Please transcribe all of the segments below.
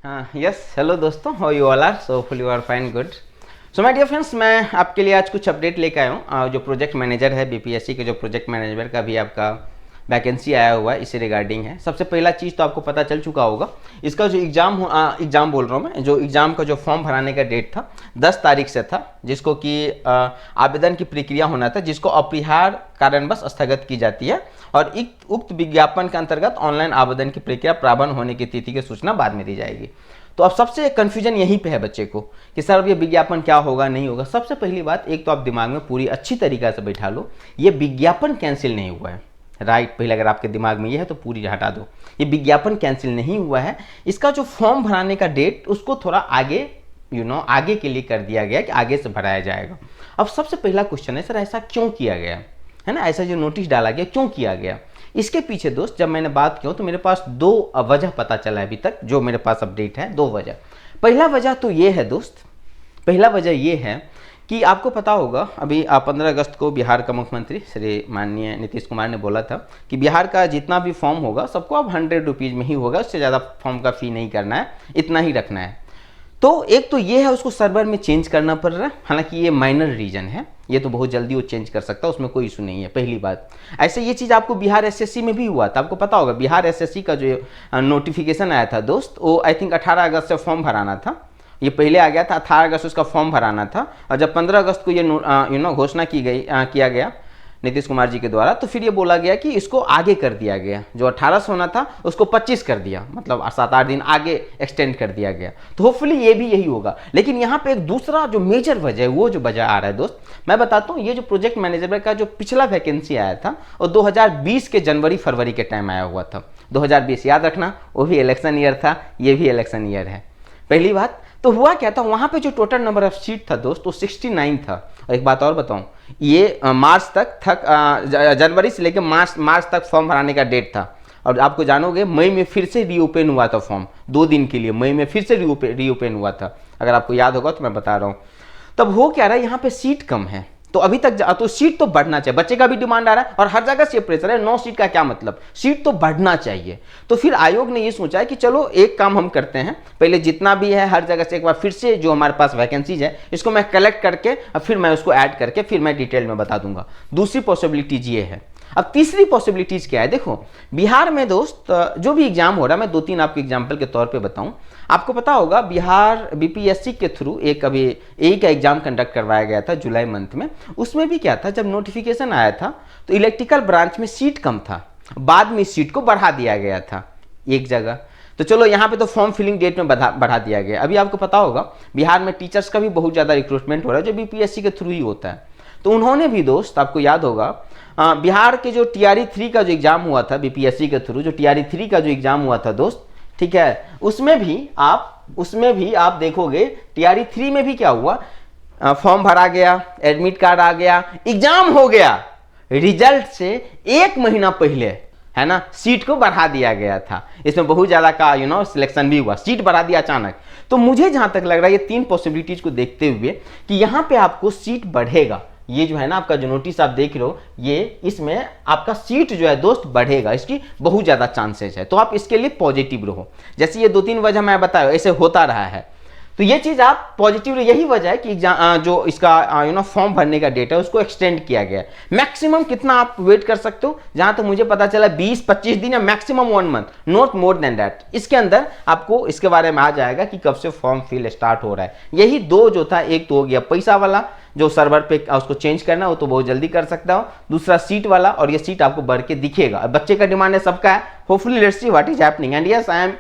Yes hello दोस्तों, how you all are? So hopefully you are fine, good. So my dear friends, मैं आपके लिए आज कुछ अपडेट लेकर आया हूँ। जो प्रोजेक्ट मैनेजर है बीपीएससी के, जो प्रोजेक्ट मैनेजर का भी आपका वैकेंसी आया हुआ है, इसी रिगार्डिंग है। सबसे पहला चीज़ तो आपको पता चल चुका होगा, इसका जो एग्ज़ाम बोल रहा हूँ मैं, जो एग्ज़ाम का जो फॉर्म भराने का डेट था 10 तारीख से था, जिसको कि आवेदन की प्रक्रिया होना था, जिसको अपरिहार्य कारणवश स्थगित की जाती है। और उक्त विज्ञापन के अंतर्गत ऑनलाइन आवेदन की प्रक्रिया प्रारंभ होने की तिथि की सूचना बाद में दी जाएगी। तो अब सबसे कन्फ्यूजन यहीं पे है बच्चे को कि सर अब ये विज्ञापन क्या होगा, नहीं होगा। सबसे पहली बात, एक तो आप दिमाग में पूरी अच्छी तरीक़ा से बैठा लो, ये विज्ञापन कैंसिल नहीं हुआ है। राइट, पहले अगर आपके दिमाग में ये है तो पूरी हटा दो, ये विज्ञापन कैंसिल नहीं हुआ है। इसका जो फॉर्म भराने का डेट, उसको थोड़ा आगे आगे के लिए कर दिया गया कि आगे से भराया जाएगा। अब सबसे पहला क्वेश्चन है, सर ऐसा क्यों किया गया है ना, ऐसा जो नोटिस डाला गया क्यों किया गया? इसके पीछे दोस्त जब मैंने बात की तो मेरे पास दो वजह पता चला है अभी तक, जो मेरे पास अपडेट है, दो वजह। पहला वजह तो ये है दोस्त, पहला वजह ये है कि आपको पता होगा अभी 15 अगस्त को बिहार का मुख्यमंत्री श्री माननीय नीतीश कुमार ने बोला था कि बिहार का जितना भी फॉर्म होगा सबको अब 100 रुपीज़ में ही होगा, उससे ज़्यादा फॉर्म का फ़ी नहीं करना है, इतना ही रखना है। तो एक तो ये है, उसको सर्वर में चेंज करना पड़ रहा है। हालांकि ये माइनर रीजन है, ये तो बहुत जल्दी वो चेंज कर सकता है, उसमें कोई इशू नहीं है। पहली बात, ऐसे ये चीज़ आपको बिहार एसएससी में भी हुआ था, आपको पता होगा बिहार एसएससी का जो नोटिफिकेशन आया था दोस्त, वो आई थिंक 18 अगस्त से फॉर्म भराना था। ये पहले आ गया था 18 अगस्त उसका फॉर्म भराना था, और जब 15 अगस्त को ये घोषणा किया गया नीतीश कुमार जी के द्वारा, तो फिर ये बोला गया कि इसको आगे कर दिया गया, जो 18 से होना था उसको 25 कर दिया, मतलब 7-8 दिन आगे एक्सटेंड कर दिया गया। तो होपफुली ये भी यही होगा। लेकिन यहाँ पे एक दूसरा जो मेजर वजह है, वो जो वजह आ रहा है दोस्त, मैं बताता हूँ। ये जो प्रोजेक्ट मैनेजर का जो पिछला वैकेंसी आया था, वो 2020 के जनवरी-फरवरी के टाइम आया हुआ था। 2020 याद रखना, वो भी इलेक्शन ईयर था, ये भी इलेक्शन ईयर है। पहली बात तो हुआ क्या था, वहाँ पे जो टोटल नंबर ऑफ सीट था दोस्त, वो 69 था। और एक बात और बताऊँ, ये मार्च तक जनवरी से लेकर मार्च तक फॉर्म भराने का डेट था। और आपको जानोगे मई में फिर से रीओपन हुआ था फॉर्म, 2 दिन के लिए मई में फिर से रीओपन हुआ था, अगर आपको याद होगा तो मैं बता रहा हूँ। तब हो क्या रहा है, यहाँ पे सीट कम है, तो अभी तक तो सीट तो बढ़ना चाहिए, बच्चे का भी डिमांड आ रहा है और हर जगह से प्रेशर है। 9 सीट का क्या मतलब, सीट तो बढ़ना चाहिए। तो फिर आयोग ने ये सोचा है कि चलो एक काम हम करते हैं, पहले जितना भी है हर जगह से एक बार फिर से जो हमारे पास वैकेंसीज है, इसको मैं कलेक्ट करके और फिर मैं उसको ऐड करके फिर मैं डिटेल में बता दूंगा। दूसरी पॉसिबिलिटीज ये है। अब तीसरी पॉसिबिलिटीज क्या है, देखो बिहार में दोस्त जो भी एग्जाम हो रहा है, मैं 2-3 आपको एग्जाम्पल के तौर पे बताऊं। आपको पता होगा बिहार बीपीएससी के थ्रू एक अभी एक का एग्जाम कंडक्ट करवाया गया था जुलाई मंथ में। उसमें भी क्या था, जब नोटिफिकेशन आया था तो इलेक्ट्रिकल ब्रांच में सीट कम था, बाद में सीट को बढ़ा दिया गया था एक जगह। तो चलो यहाँ पे तो फॉर्म फिलिंग डेट में बढ़ा दिया गया। अभी आपको पता होगा बिहार में टीचर्स का भी बहुत ज़्यादा रिक्रूटमेंट हो रहा है, जो बीपीएससी के थ्रू ही होता है। तो उन्होंने भी दोस्त, आपको याद होगा बिहार के जो TRE 3 का जो एग्जाम हुआ था बीपीएससी के थ्रू, जो TRE 3 का जो एग्जाम हुआ था दोस्त, ठीक है, उसमें भी आप देखोगे TRE 3 में भी क्या हुआ, फॉर्म भरा गया, एडमिट कार्ड आ गया, एग्जाम हो गया, रिजल्ट से 1 महीना पहले है ना सीट को बढ़ा दिया गया था। इसमें बहुत ज्यादा का सिलेक्शन भी हुआ, सीट बढ़ा दिया अचानक। तो मुझे जहां तक लग रहा है ये 3 पॉसिबिलिटीज को देखते हुए कि यहां पे आपको सीट बढ़ेगा, ये जो है ना आपका जो नोटिस आप देख रहे हो, ये इसमें आपका सीट जो है दोस्त बढ़ेगा, इसकी बहुत ज्यादा चांसेस है। तो आप इसके लिए पॉजिटिव रहो। जैसे ये 2-3 वजह मैं बताया, ऐसे होता रहा है, तो ये चीज आप पॉजिटिव, यही वजह है कि जो इसका फॉर्म भरने का डेट है उसको एक्सटेंड किया गया है। मैक्सिमम कितना आप वेट कर सकते हो, जहां तक मुझे पता चला 20-25 दिन या maximum 1 month, not more than that. इसके अंदर आपको इसके बारे में आ जाएगा कि कब से फॉर्म फिल स्टार्ट हो रहा है। यही 2 जो था, एक तो हो गया पैसा वाला, जो सर्वर पे उसको चेंज करना, वो तो बहुत जल्दी कर सकता हो। दूसरा सीट वाला, और ये सीट आपको बढ़ के दिखेगा। बच्चे का डिमांड है, सबका है। Hopefully let's see what is happening, and yes I am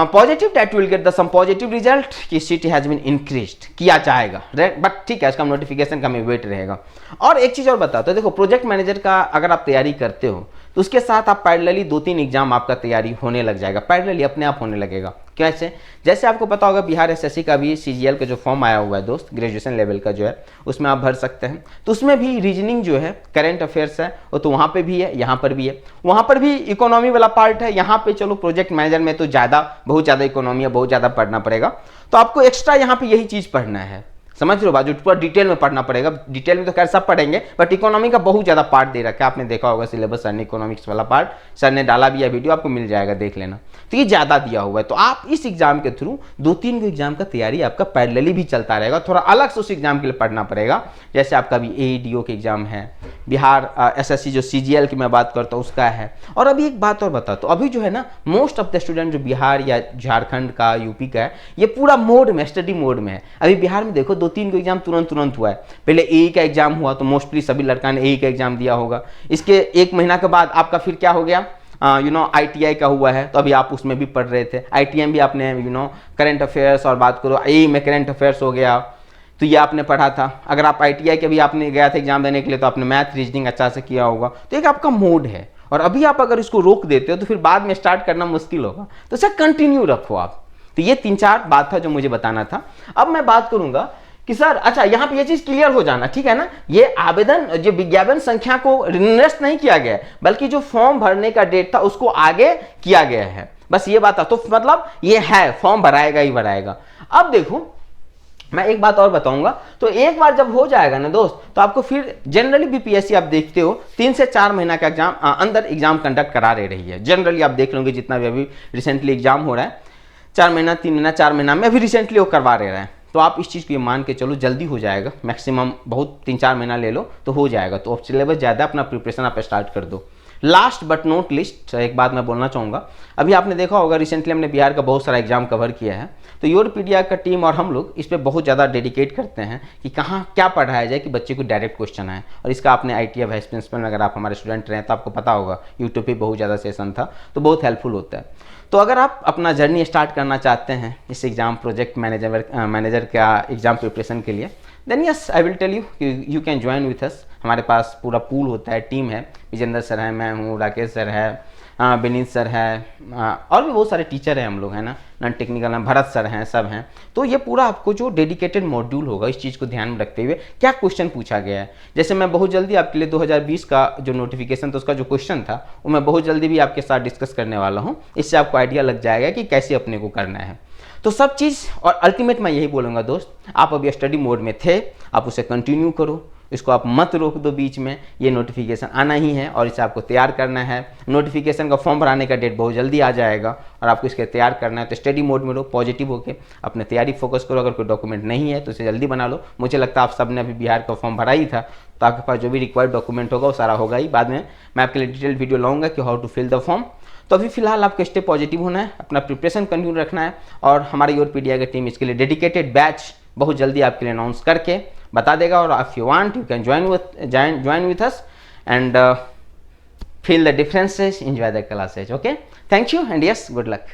positive that will get the some positive result कि सीट हैज बीन इंक्रीज्ड किया जाएगा, बट ठीक है, इसका नोटिफिकेशन का में वेट रहेगा। और एक चीज और बताता हूं, देखो प्रोजेक्ट मैनेजर का अगर आप तैयारी करते हो तो उसके साथ आप पैरेलली 2-3 एग्जाम आपका तैयारी होने लग जाएगा, पैरेलली अपने आप होने लगेगा। कैसे, जैसे आपको पता होगा बिहार एसएससी का भी CGL का जो फॉर्म आया हुआ है दोस्त, ग्रेजुएशन लेवल का जो है, उसमें आप भर सकते हैं। तो उसमें भी रीजनिंग जो है, करंट अफेयर्स है, वो तो वहाँ पे भी है, यहाँ पर भी है। वहाँ पर भी इकोनॉमी वाला पार्ट है, यहाँ पे चलो प्रोजेक्ट मैनेजर में तो बहुत ज़्यादा इकोनॉमी है, बहुत ज़्यादा पढ़ना पड़ेगा। तो आपको एक्स्ट्रा यहाँ पे यही चीज़ पढ़ना है, समझ रहे हो बात, जो पूरा डिटेल में पढ़ना पड़ेगा। डिटेल में तो खैर सब पढ़ेंगे, बट इकोनॉमी का बहुत ज़्यादा पार्ट दे रखा है, आपने देखा होगा सिलेबस सर ने इकोनॉमिक्स वाला पार्ट सर ने डाला भी है, वीडियो आपको मिल जाएगा, देख लेना। तो ये ज़्यादा दिया हुआ है, तो आप इस एग्जाम के थ्रू 2-3 एग्जाम का तैयारी आपका पैरेलली भी चलता रहेगा, थोड़ा अलग से उस एग्जाम के लिए पढ़ना पड़ेगा। जैसे आपका भी AEDO के एग्जाम है, बिहार SSC जो CGL की मैं बात करता हूँ उसका है। और अभी एक बात और बता, तो अभी जो है ना मोस्ट ऑफ द स्टूडेंट जो बिहार या झारखंड का, यूपी का है, ये पूरा मोड में, स्टडी मोड में है। अभी बिहार में देखो 2-3 एग्जाम तुरंत हुआ है। पहले AE का एग्जाम हुआ, तो मोस्टली सभी लड़का ने AE का एग्जाम दिया होगा। इसके 1 महीना के बाद आपका फिर क्या हो गया, ITI का हुआ है, तो अभी आप उसमें भी पढ़ रहे थे। ITI में भी आपने करंट अफेयर्स, और बात करो AE में करंट अफेयर्स हो गया, तो ये आपने पढ़ा था। अगर आप ITI के भी आपने गया था एग्जाम देने के लिए, तो आपने मैथ रीजनिंग अच्छा से किया होगा। तो एक आपका मोड है, और अभी आप अगर इसको रोक देते हो तो फिर बाद में स्टार्ट करना मुश्किल होगा। तो सर कंटिन्यू रखो आप। तो ये 3-4 बात था जो मुझे बताना था। अब मैं बात करूंगा कि सर अच्छा यहाँ पे ये चीज क्लियर हो जाना, ठीक है ना, ये आवेदन जो विज्ञापन संख्या को निरस्त नहीं किया गया है, बल्कि जो फॉर्म भरने का डेट था उसको आगे किया गया है, बस ये बात था। तो मतलब ये है, फॉर्म भराएगा ही भराएगा। अब देखो मैं एक बात और बताऊंगा, तो एक बार जब हो जाएगा ना दोस्त, तो आपको फिर जनरली BPSC आप देखते हो 3 से 4 महीना का एग्जाम अंदर एग्जाम कंडक्ट करा रही है। जनरली आप देख लोगे जितना भी अभी रिसेंटली एग्जाम हो रहा है, 4 महीना 3 महीना 4 महीना में अभी रिसेंटली वो करवा रहे हैं। तो आप इस चीज़ को ये मान के चलो जल्दी हो जाएगा, मैक्सिमम बहुत 3-4 महीना ले लो तो हो जाएगा। तो अब सिलेबस ज़्यादा, अपना प्रिपरेशन आप स्टार्ट कर दो। लास्ट बट नॉट लिस्ट एक बात मैं बोलना चाहूँगा, अभी आपने देखा होगा रिसेंटली हमने बिहार का बहुत सारा एग्जाम कवर किया है, तो योरपीडिया का टीम और हम लोग इस पर बहुत ज़्यादा डेडिकेट करते हैं कि कहाँ क्या पढ़ाया जाए कि बच्चे को डायरेक्ट क्वेश्चन आए। और इसका आपने ITI वाइस प्रिंसिपल में अगर आप हमारे स्टूडेंट रहे तो आपको पता होगा, यूट्यूब पे बहुत ज़्यादा सेशन था, तो बहुत हेल्पफुल होता है। तो अगर आप अपना जर्नी स्टार्ट करना चाहते हैं इस एग्ज़ाम प्रोजेक्ट मैनेजर का एग्ज़ाम प्रिपरेशन के लिए, then yes I will tell you can join with us. हमारे पास पूरा पूल होता है, टीम है, विजेंद्र सर है, मैं हूँ, राकेश सर है, विनीत सर है, और भी बहुत सारे टीचर हैं हम लोग, है ना, नॉन टेक्निकल हैं, भरत सर हैं, सब हैं। तो ये पूरा आपको जो डेडिकेटेड मॉड्यूल होगा, इस चीज़ को ध्यान में रखते हुए क्या क्वेश्चन पूछा गया है। जैसे मैं बहुत जल्दी आपके लिए 2020 का जो नोटिफिकेशन था उसका जो क्वेश्चन था वो मैं बहुत जल्दी भी आपके साथ डिस्कस करने वाला हूँ। इससे आपको आइडिया लग जाएगा कि कैसे अपने को करना है। तो सब चीज़, और अल्टीमेट मैं यही बोलूँगा दोस्त, आप अभी स्टडी मोड में थे, आप उसे कंटिन्यू करो, इसको आप मत रोक दो बीच में। ये नोटिफिकेशन आना ही है और इसे आपको तैयार करना है। नोटिफिकेशन का फॉर्म भराने का डेट बहुत जल्दी आ जाएगा और आपको इसके तैयार करना है। तो स्टडी मोड में रहो, पॉजिटिव होकर अपने तैयारी फोकस करो। अगर कोई डॉक्यूमेंट नहीं है तो इसे जल्दी बना लो। मुझे लगता है आप सब ने अभी बिहार का फॉर्म भरा ही था, तो आपके पास जो भी रिक्वायर्ड डॉक्यूमेंट होगा वो सारा होगा ही। बाद में मैं आपके लिए डिटेल वीडियो लाऊंगा कि how to fill the form. तो अभी फिलहाल आपको स्टे पॉजिटिव होना है, अपना प्रिपरेशन कंटिन्यू रखना है, और हमारी योरपीडिया की टीम इसके लिए डेडिकेटेड बैच बहुत जल्दी आपके लिए अनाउंस करके बता देगा। और if you want you can join with us and feel the differences, enjoy the classes. Okay, thank you and yes, good luck.